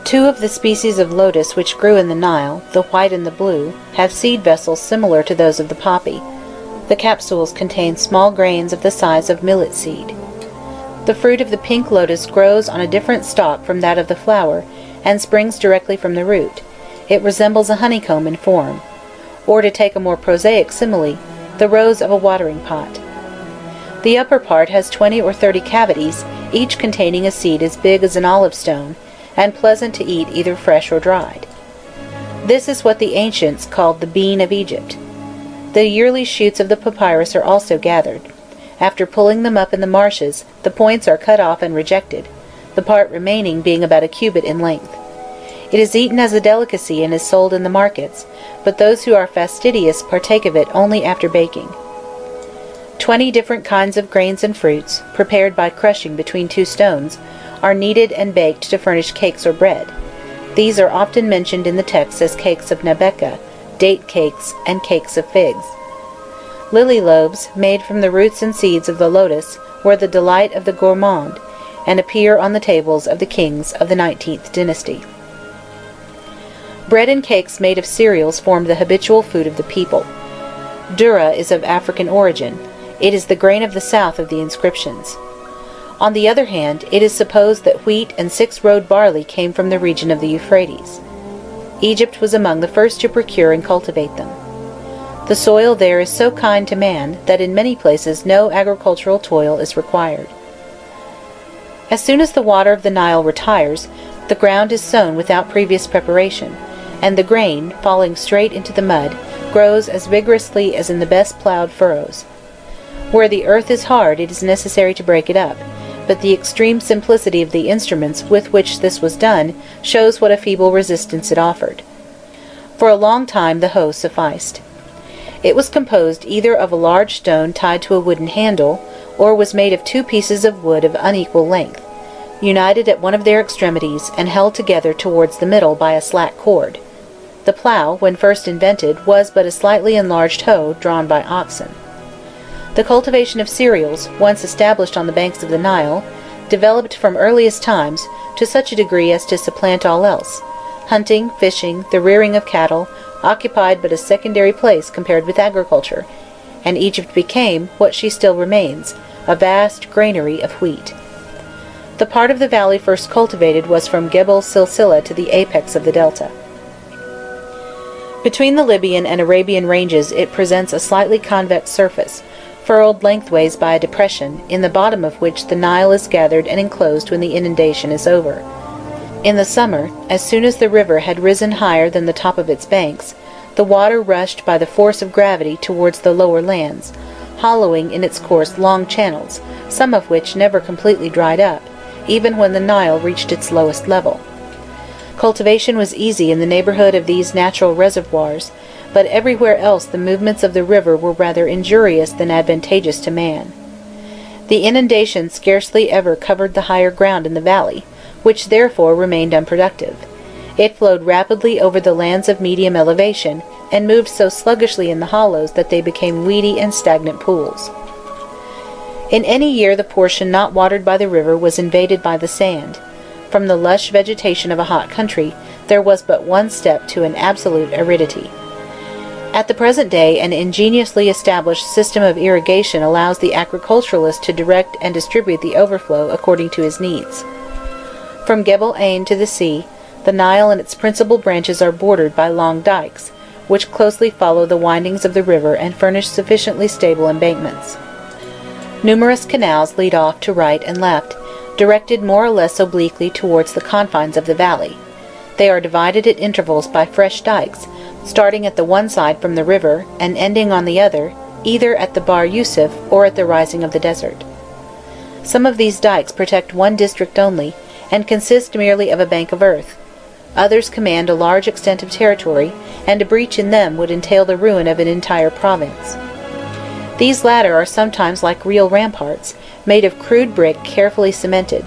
Two of the species of lotus which grew in the Nile, the white and the blue, have seed vessels similar to those of the poppy. The capsules contain small grains of the size of millet seed. The fruit of the pink lotus grows on a different stalk from that of the flower, and springs directly from the root. It resembles a honeycomb in form, or to take a more prosaic simile, the rose of a watering pot. The upper part has 20 or 30 cavities, each containing a seed as big as an olive stone, and pleasant to eat either fresh or dried. This is what the ancients called the bean of Egypt. The yearly shoots of the papyrus are also gathered. After pulling them up in the marshes, the points are cut off and rejected, the part remaining being about a cubit in length. It is eaten as a delicacy and is sold in the markets, but those who are fastidious partake of it only after baking. 20 different kinds of grains and fruits, prepared by crushing between two stones, are kneaded and baked to furnish cakes or bread. These are often mentioned in the text as cakes of nabeka, date cakes, and cakes of figs. Lily loaves, made from the roots and seeds of the lotus, were the delight of the gourmand, and appear on the tables of the kings of the 19th dynasty. Bread and cakes made of cereals formed the habitual food of the people. Dura is of African origin. It is the grain of the south of the inscriptions. On the other hand, it is supposed that wheat and six-roed barley came from the region of the Euphrates. Egypt was among the first to procure and cultivate them. The soil there is so kind to man that in many places no agricultural toil is required. As soon as the water of the Nile retires, the ground is sown without previous preparation, and the grain, falling straight into the mud, grows as vigorously as in the best ploughed furrows. Where the earth is hard, it is necessary to break it up, but the extreme simplicity of the instruments with which this was done shows what a feeble resistance it offered. For a long time the hoe sufficed. It was composed either of a large stone tied to a wooden handle, or was made of two pieces of wood of unequal length, united at one of their extremities and held together towards the middle by a slack cord. The plough, when first invented, was but a slightly enlarged hoe drawn by oxen. The cultivation of cereals, once established on the banks of the Nile, developed from earliest times to such a degree as to supplant all else. Hunting, fishing, the rearing of cattle, occupied but a secondary place compared with agriculture, and Egypt became, what she still remains, a vast granary of wheat. The part of the valley first cultivated was from Gebel Silsila to the apex of the delta. Between the Libyan and Arabian ranges it presents a slightly convex surface, furrowed lengthways by a depression, in the bottom of which the Nile is gathered and enclosed when the inundation is over. In the summer, as soon as the river had risen higher than the top of its banks, the water rushed by the force of gravity towards the lower lands, hollowing in its course long channels, some of which never completely dried up, even when the Nile reached its lowest level. Cultivation was easy in the neighborhood of these natural reservoirs, but everywhere else the movements of the river were rather injurious than advantageous to man. The inundation scarcely ever covered the higher ground in the valley, which therefore remained unproductive. It flowed rapidly over the lands of medium elevation, and moved so sluggishly in the hollows that they became weedy and stagnant pools. In any year the portion not watered by the river was invaded by the sand. From the lush vegetation of a hot country, there was but one step to an absolute aridity. At the present day, an ingeniously established system of irrigation allows the agriculturalist to direct and distribute the overflow according to his needs. From Gebel Ain to the sea, the Nile and its principal branches are bordered by long dikes, which closely follow the windings of the river and furnish sufficiently stable embankments. Numerous canals lead off to right and left, directed more or less obliquely towards the confines of the valley. They are divided at intervals by fresh dikes, starting at the one side from the river and ending on the other, either at the Bar Yusuf or at the rising of the desert. Some of these dikes protect one district only, and consist merely of a bank of earth. Others command a large extent of territory, and a breach in them would entail the ruin of an entire province. These latter are sometimes like real ramparts, made of crude brick carefully cemented.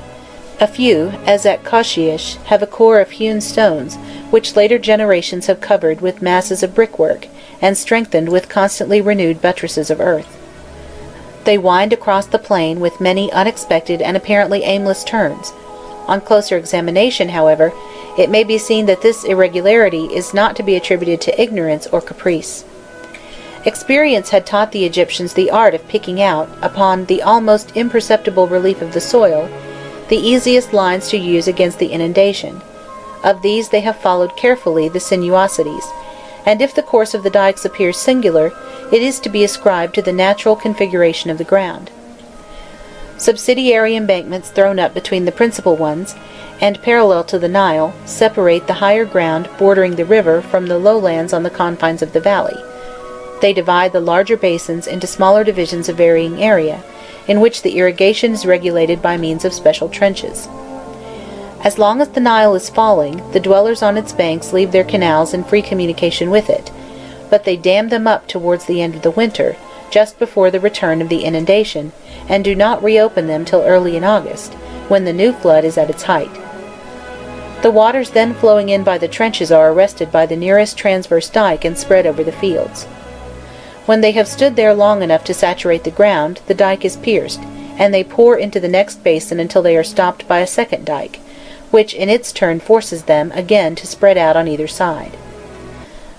A few, as at Koshiish, have a core of hewn stones, which later generations have covered with masses of brickwork, and strengthened with constantly renewed buttresses of earth. They wind across the plain with many unexpected and apparently aimless turns. On closer examination, however, it may be seen that this irregularity is not to be attributed to ignorance or caprice. Experience had taught the Egyptians the art of picking out, upon the almost imperceptible relief of the soil, the easiest lines to use against the inundation. Of these they have followed carefully the sinuosities, and if the course of the dikes appears singular, it is to be ascribed to the natural configuration of the ground. Subsidiary embankments thrown up between the principal ones, and parallel to the Nile, separate the higher ground bordering the river from the lowlands on the confines of the valley. They divide the larger basins into smaller divisions of varying area, in which the irrigation is regulated by means of special trenches. As long as the Nile is falling, the dwellers on its banks leave their canals in free communication with it, but they dam them up towards the end of the winter, just before the return of the inundation, and do not reopen them till early in August, when the new flood is at its height. The waters then flowing in by the trenches are arrested by the nearest transverse dike and spread over the fields. When they have stood there long enough to saturate the ground, the dike is pierced, and they pour into the next basin until they are stopped by a second dike, which in its turn forces them again to spread out on either side.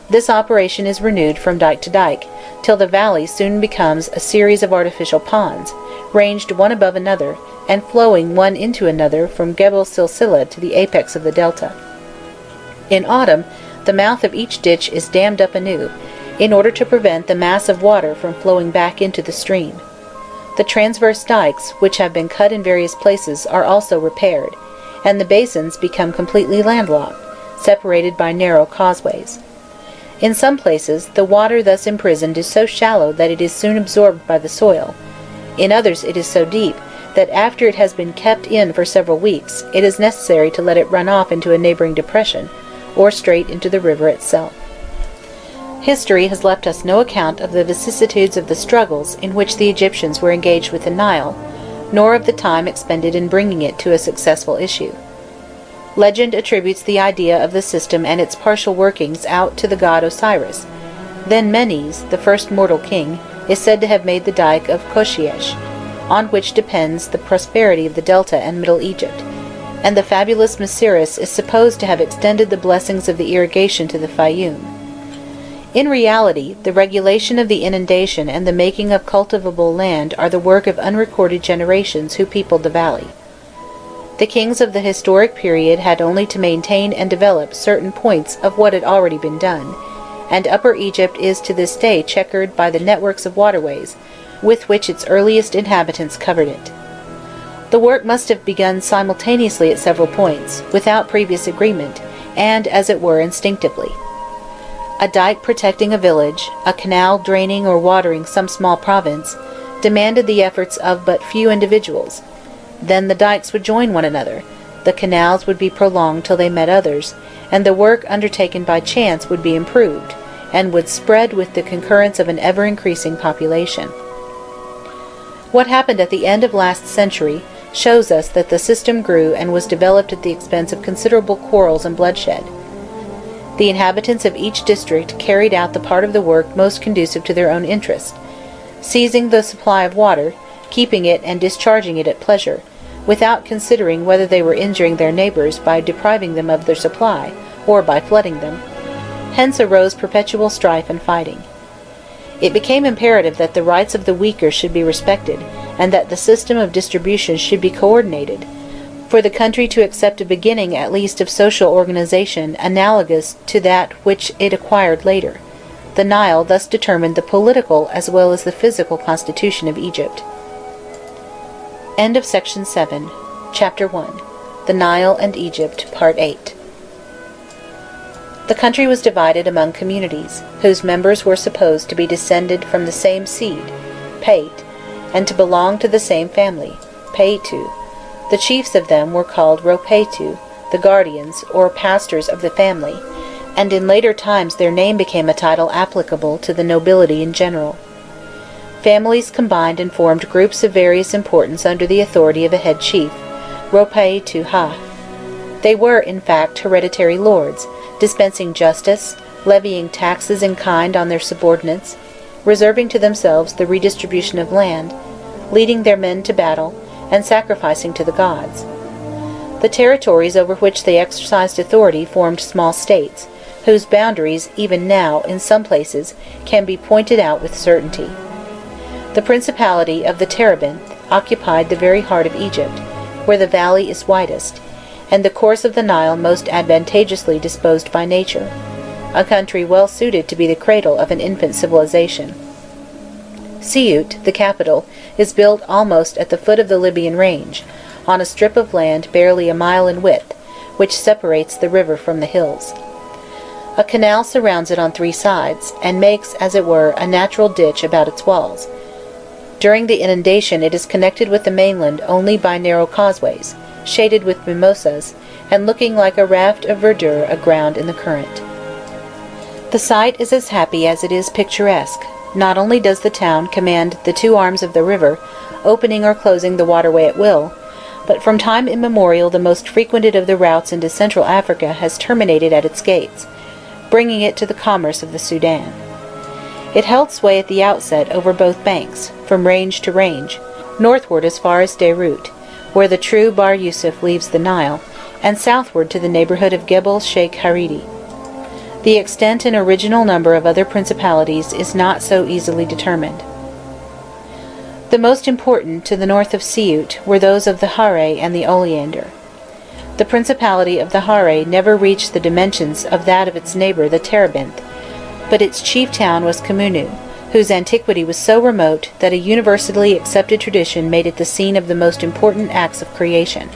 This operation is renewed from dike to dike, till the valley soon becomes a series of artificial ponds, ranged one above another, and flowing one into another from Gebel Silsila to the apex of the delta. In autumn, the mouth of each ditch is dammed up anew, in order to prevent the mass of water from flowing back into the stream. The transverse dikes, which have been cut in various places, are also repaired, and the basins become completely landlocked, separated by narrow causeways. In some places, the water thus imprisoned is so shallow that it is soon absorbed by the soil. In others it is so deep that after it has been kept in for several weeks, it is necessary to let it run off into a neighboring depression, or straight into the river itself. History has left us no account of the vicissitudes of the struggles in which the Egyptians were engaged with the Nile, nor of the time expended in bringing it to a successful issue. Legend attributes the idea of the system and its partial workings out to the god Osiris. Then Menes, the first mortal king, is said to have made the dike of Koshiesh, on which depends the prosperity of the Delta and Middle Egypt, and the fabulous Masiris is supposed to have extended the blessings of the irrigation to the Fayum. In reality, the regulation of the inundation and the making of cultivable land are the work of unrecorded generations who peopled the valley. The kings of the historic period had only to maintain and develop certain points of what had already been done, and Upper Egypt is to this day checkered by the networks of waterways with which its earliest inhabitants covered it. The work must have begun simultaneously at several points, without previous agreement, and, as it were, instinctively. A dike protecting a village, a canal draining or watering some small province, demanded the efforts of but few individuals. Then the dikes would join one another, the canals would be prolonged till they met others, and the work undertaken by chance would be improved, and would spread with the concurrence of an ever-increasing population. What happened at the end of last century shows us that the system grew and was developed at the expense of considerable quarrels and bloodshed. The inhabitants of each district carried out the part of the work most conducive to their own interest, seizing the supply of water, keeping it and discharging it at pleasure, without considering whether they were injuring their neighbors by depriving them of their supply, or by flooding them. Hence arose perpetual strife and fighting. It became imperative that the rights of the weaker should be respected, and that the system of distribution should be coordinated, for the country to accept a beginning at least of social organization analogous to that which it acquired later. The Nile thus determined the political as well as the physical constitution of Egypt. End of Section 7, Chapter 1. The Nile and Egypt, Part 8. The country was divided among communities, whose members were supposed to be descended from the same seed, Peit, and to belong to the same family, Peitu. The chiefs of them were called Ropeitu, the guardians, or pastors of the family, and in later times their name became a title applicable to the nobility in general. Families combined and formed groups of various importance under the authority of a head chief, Ropeitu Ha. They were, in fact, hereditary lords, dispensing justice, levying taxes in kind on their subordinates, reserving to themselves the redistribution of land, leading their men to battle, and sacrificing to the gods. The territories over which they exercised authority formed small states, whose boundaries, even now, in some places, can be pointed out with certainty. The principality of the Terebinth occupied the very heart of Egypt, where the valley is widest, and the course of the Nile most advantageously disposed by nature, a country well suited to be the cradle of an infant civilization. Siout, the capital, is built almost at the foot of the Libyan range, on a strip of land barely a mile in width, which separates the river from the hills. A canal surrounds it on 3 sides, and makes, as it were, a natural ditch about its walls. During the inundation it is connected with the mainland only by narrow causeways, shaded with mimosas, and looking like a raft of verdure aground in the current. The sight is as happy as it is picturesque. Not only does the town command the 2 arms of the river, opening or closing the waterway at will, but from time immemorial the most frequented of the routes into Central Africa has terminated at its gates, bringing it to the commerce of the Sudan. It held sway at the outset over both banks, from range to range, northward as far as Beirut, where the true Bahr Yusuf leaves the Nile, and southward to the neighborhood of Gebel Sheikh Haridi. The extent and original number of other principalities is not so easily determined. The most important, to the north of Siout, were those of the Hare and the Oleander. The principality of the Hare never reached the dimensions of that of its neighbor the Terebinth, but its chief town was Kamunu, whose antiquity was so remote that a universally accepted tradition made it the scene of the most important acts of creation.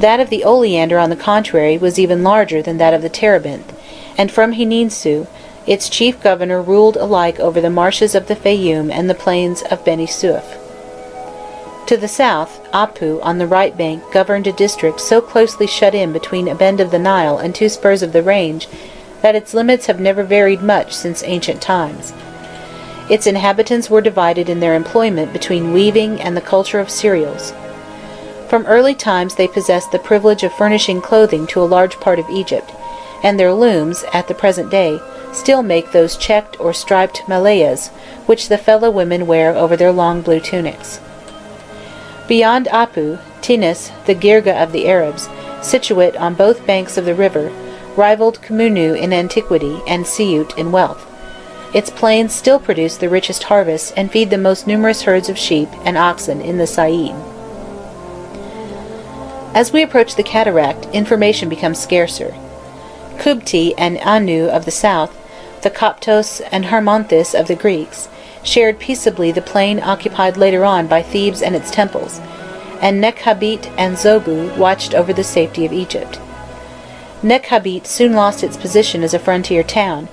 That of the Oleander, on the contrary, was even larger than that of the Terebinth, and from Hininsu, its chief governor ruled alike over the marshes of the Fayoum and the plains of Beni Suef. To the south, Apu on the right bank governed a district so closely shut in between a bend of the Nile and 2 spurs of the range that its limits have never varied much since ancient times. Its inhabitants were divided in their employment between weaving and the culture of cereals. From early times they possessed the privilege of furnishing clothing to a large part of Egypt, and their looms, at the present day, still make those checked or striped malayas which the fellow women wear over their long blue tunics. Beyond Apu, Tinis, the Girga of the Arabs, situate on both banks of the river, rivaled Kamunu in antiquity and Siout in wealth. Its plains still produce the richest harvests and feed the most numerous herds of sheep and oxen in the Said. As we approach the cataract, information becomes scarcer. Kubti and Anu of the south, the Coptos and Hermonthis of the Greeks, shared peaceably the plain occupied later on by Thebes and its temples, and Nekhabit and Zobu watched over the safety of Egypt. Nekhabit soon lost its position as a frontier town,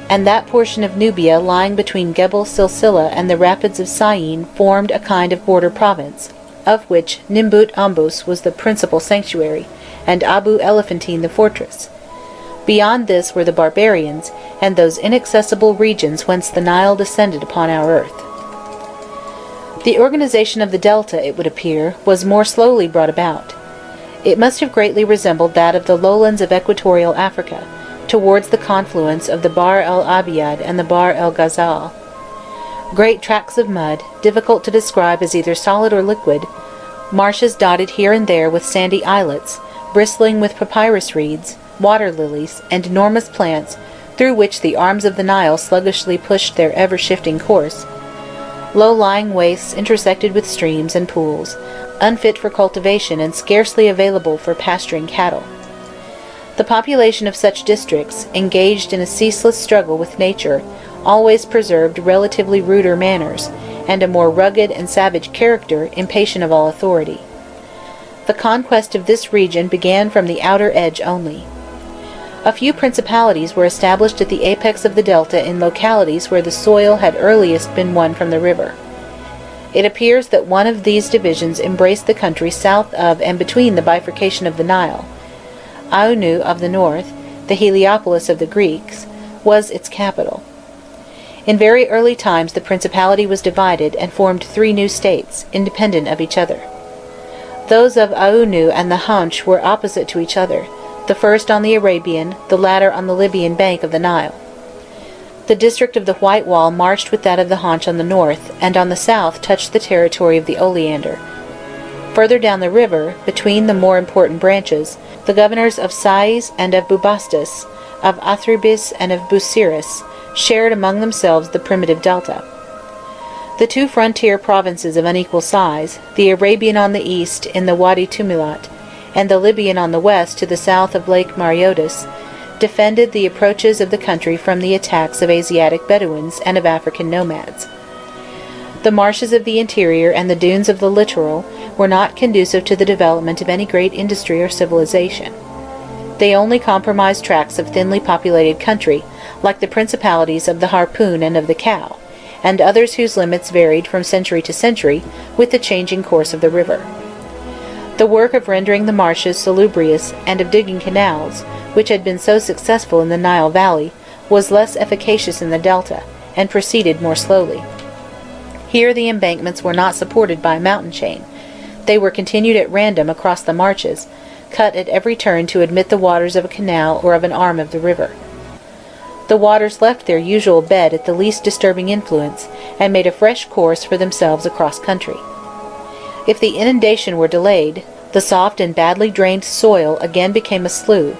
and that portion of Nubia lying between Gebel Silsila and the rapids of Syene formed a kind of border province, of which Nimbut Ambus was the principal sanctuary, and Abu Elephantine the fortress. Beyond this were the barbarians, and those inaccessible regions whence the Nile descended upon our earth. The organization of the delta, it would appear, was more slowly brought about. It must have greatly resembled that of the lowlands of equatorial Africa, towards the confluence of the Bahr el Abiad and the Bahr el Ghazal. Great tracts of mud, difficult to describe as either solid or liquid, marshes dotted here and there with sandy islets, bristling with papyrus reeds, water lilies, and enormous plants through which the arms of the Nile sluggishly pushed their ever-shifting course, low-lying wastes intersected with streams and pools, unfit for cultivation and scarcely available for pasturing cattle. The population of such districts, engaged in a ceaseless struggle with nature, always preserved relatively ruder manners, and a more rugged and savage character, impatient of all authority. The conquest of this region began from the outer edge only. A few principalities were established at the apex of the delta in localities where the soil had earliest been won from the river. It appears that one of these divisions embraced the country south of and between the bifurcation of the Nile. Aunu of the north, the Heliopolis of the Greeks, was its capital. In very early times the principality was divided and formed 3 new states, independent of each other. Those of Aunu and the Hanch were opposite to each other, the first on the Arabian, the latter on the Libyan bank of the Nile. The district of the White Wall marched with that of the Hanch on the north, and on the south touched the territory of the Oleander. Further down the river, between the more important branches, the governors of Sais and of Bubastis, of Athribis and of Busiris, shared among themselves the primitive delta. The two frontier provinces of unequal size, the Arabian on the east in the Wadi Tumulat, and the Libyan on the west to the south of Lake Mareotis, defended the approaches of the country from the attacks of Asiatic Bedouins and of African nomads. The marshes of the interior and the dunes of the littoral were not conducive to the development of any great industry or civilization. They only comprised tracts of thinly populated country, like the principalities of the Harpoon and of the Cow, and others whose limits varied from century to century with the changing course of the river. The work of rendering the marshes salubrious and of digging canals, which had been so successful in the Nile Valley, was less efficacious in the delta, and proceeded more slowly. Here the embankments were not supported by a mountain chain. They were continued at random across the marshes, cut at every turn to admit the waters of a canal or of an arm of the river. The waters left their usual bed at the least disturbing influence, and made a fresh course for themselves across country. If the inundation were delayed, the soft and badly drained soil again became a slough.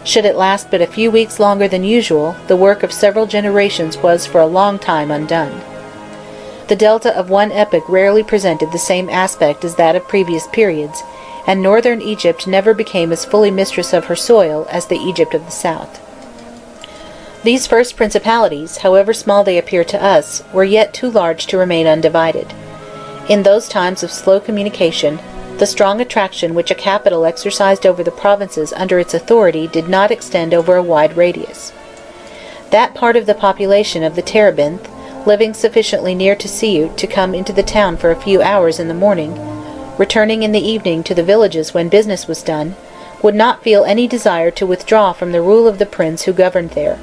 Should it last but a few weeks longer than usual, the work of several generations was for a long time undone. The delta of one epoch rarely presented the same aspect as that of previous periods, and northern Egypt never became as fully mistress of her soil as the Egypt of the south. These first principalities, however small they appear to us, were yet too large to remain undivided. In those times of slow communication, the strong attraction which a capital exercised over the provinces under its authority did not extend over a wide radius. That part of the population of the Terebinth, living sufficiently near to Siout to come into the town for a few hours in the morning, returning in the evening to the villages when business was done, would not feel any desire to withdraw from the rule of the prince who governed there.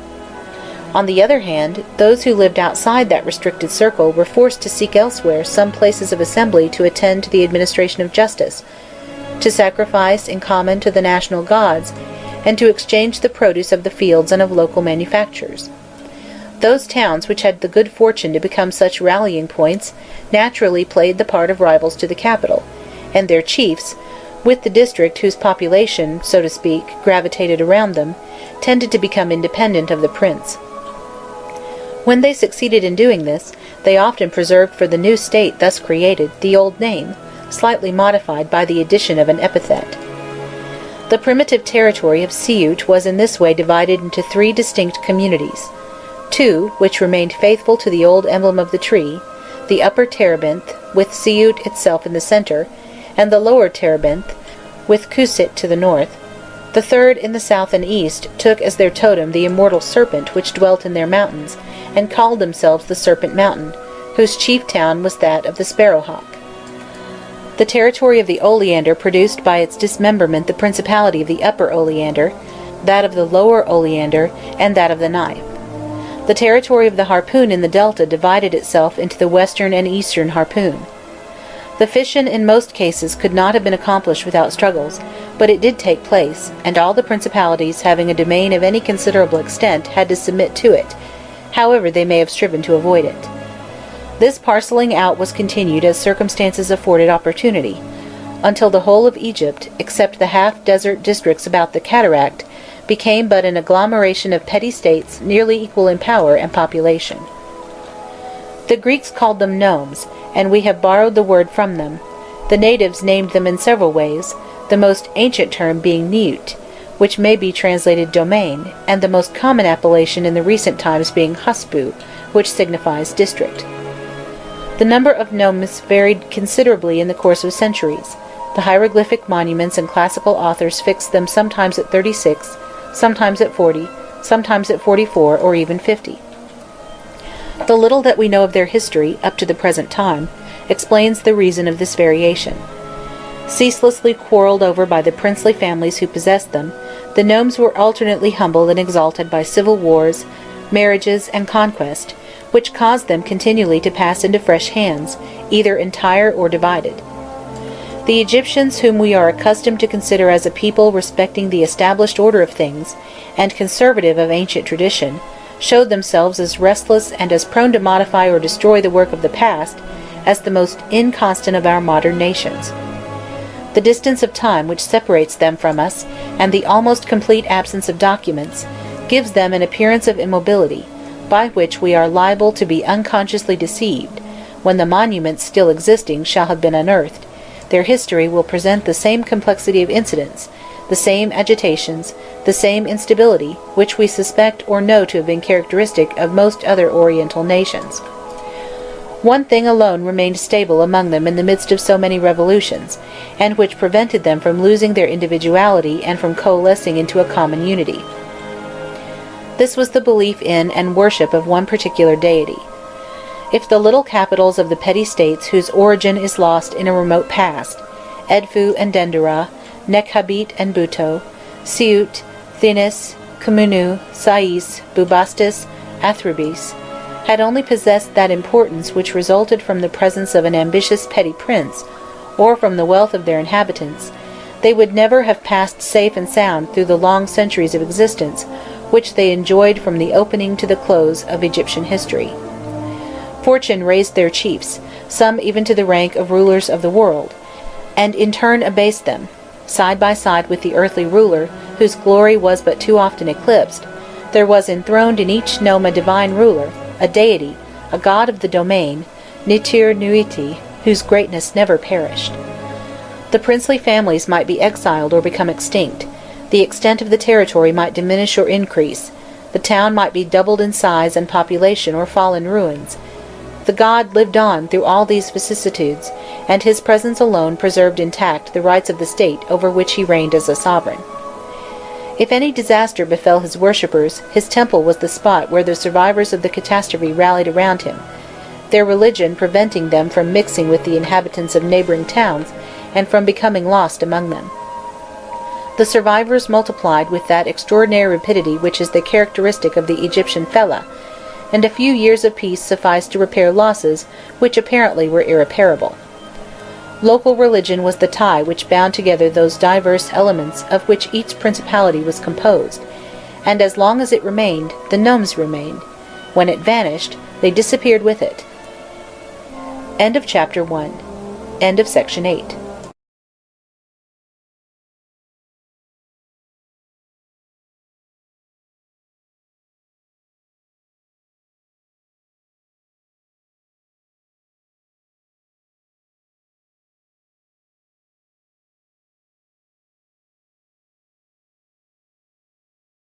On the other hand, those who lived outside that restricted circle were forced to seek elsewhere some places of assembly to attend to the administration of justice, to sacrifice in common to the national gods, and to exchange the produce of the fields and of local manufactures. Those towns which had the good fortune to become such rallying points naturally played the part of rivals to the capital, and their chiefs, with the district whose population, so to speak, gravitated around them, tended to become independent of the prince. When they succeeded in doing this, they often preserved for the new state thus created the old name, slightly modified by the addition of an epithet. The primitive territory of Siout was in this way divided into three distinct communities: two which remained faithful to the old emblem of the tree, the Upper Terebinth, with Siout itself in the centre, and the Lower Terebinth, with Kusit to the north. The third, in the south and east, took as their totem the immortal serpent which dwelt in their mountains, and called themselves the Serpent Mountain, whose chief town was that of the Sparrowhawk. The territory of the Oleander produced by its dismemberment the principality of the Upper Oleander, that of the Lower Oleander, and that of the Knife. The territory of the Harpoon in the Delta divided itself into the Western and Eastern Harpoon. The fission in most cases could not have been accomplished without struggles, but it did take place, and all the principalities having a domain of any considerable extent had to submit to it, however they may have striven to avoid it. This parcelling out was continued as circumstances afforded opportunity, until the whole of Egypt, except the half-desert districts about the cataract, became but an agglomeration of petty states nearly equal in power and population. The Greeks called them nomes, and we have borrowed the word from them. The natives named them in several ways, the most ancient term being Niut, which may be translated domain, and the most common appellation in the recent times being Huspu, which signifies district. The number of nomes varied considerably in the course of centuries. The hieroglyphic monuments and classical authors fixed them sometimes at 36, sometimes at 40, sometimes at 44, or even 50. The little that we know of their history, up to the present time, explains the reason of this variation. Ceaselessly quarrelled over by the princely families who possessed them, the nomes were alternately humbled and exalted by civil wars, marriages, and conquest, which caused them continually to pass into fresh hands, either entire or divided. The Egyptians, whom we are accustomed to consider as a people respecting the established order of things, and conservative of ancient tradition, showed themselves as restless and as prone to modify or destroy the work of the past as the most inconstant of our modern nations. The distance of time which separates them from us, and the almost complete absence of documents, gives them an appearance of immobility, by which we are liable to be unconsciously deceived. When the monuments still existing shall have been unearthed, their history will present the same complexity of incidents, the same agitations, the same instability, which we suspect or know to have been characteristic of most other Oriental nations. One thing alone remained stable among them in the midst of so many revolutions, and which prevented them from losing their individuality and from coalescing into a common unity. This was the belief in and worship of one particular deity. If the little capitals of the petty states whose origin is lost in a remote past, Edfu and Dendera, Nekhabit and Buto, Siut, Thinis, Kumunu, Sais, Bubastis, Athribis, had only possessed that importance which resulted from the presence of an ambitious petty prince, or from the wealth of their inhabitants, they would never have passed safe and sound through the long centuries of existence which they enjoyed from the opening to the close of Egyptian history. Fortune raised their chiefs, some even to the rank of rulers of the world, and in turn abased them. Side by side with the earthly ruler, whose glory was but too often eclipsed, there was enthroned in each nome a divine ruler, a deity, a god of the domain, Nitir Nuiti, whose greatness never perished. The princely families might be exiled or become extinct, the extent of the territory might diminish or increase, the town might be doubled in size and population or fall in ruins. The god lived on through all these vicissitudes, and his presence alone preserved intact the rights of the state over which he reigned as a sovereign. If any disaster befell his worshippers, his temple was the spot where the survivors of the catastrophe rallied around him, their religion preventing them from mixing with the inhabitants of neighboring towns and from becoming lost among them. The survivors multiplied with that extraordinary rapidity which is the characteristic of the Egyptian fellah, and a few years of peace sufficed to repair losses which apparently were irreparable. Local religion was the tie which bound together those diverse elements of which each principality was composed, and as long as it remained, the nomes remained. When it vanished, they disappeared with it. End of chapter 1. End of section 8.